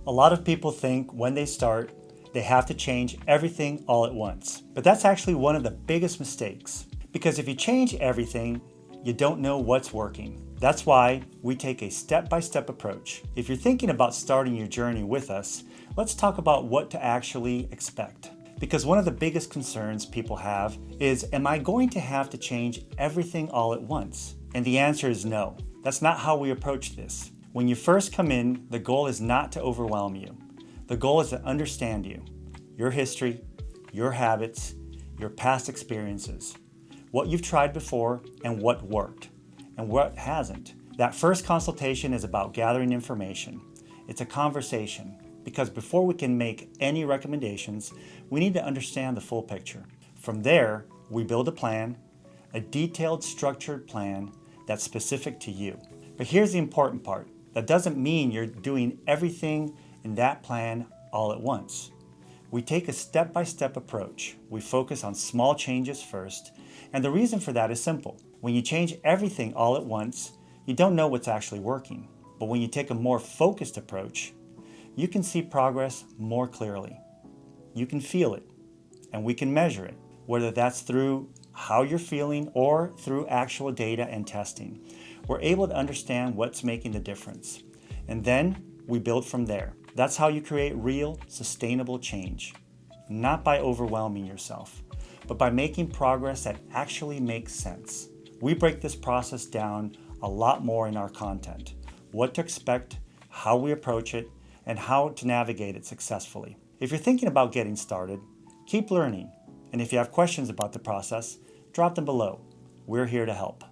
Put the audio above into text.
A lot of people think when they start, they have to change everything all at once. But that's actually one of the biggest mistakes. Because if you change everything, you don't know what's working. That's why we take a step-by-step approach. If you're thinking about starting your journey with us, let's talk about what to actually expect. Because one of the biggest concerns people have is, am I going to have to change everything all at once? And the answer is no. That's not how we approach this. When you first come in, the goal is not to overwhelm you. The goal is to understand you, your history, your habits, your past experiences, what you've tried before and what worked and what hasn't. That first consultation is about gathering information. It's a conversation because before we can make any recommendations, we need to understand the full picture. From there, we build a plan, a detailed, structured plan that's specific to you. But here's the important part. That doesn't mean you're doing everything in that plan all at once. We take a step-by-step approach. We focus on small changes first, and the reason for that is simple. When you change everything all at once, you don't know what's actually working. But when you take a more focused approach, you can see progress more clearly. You can feel it, and we can measure it, whether that's through how you're feeling or through actual data and testing. We're able to understand what's making the difference. And then we build from there. That's how you create real, sustainable change. Not by overwhelming yourself, but by making progress that actually makes sense. We break this process down a lot more in our content. What to expect, how we approach it, and how to navigate it successfully. If you're thinking about getting started, keep learning. And if you have questions about the process, drop them below. We're here to help.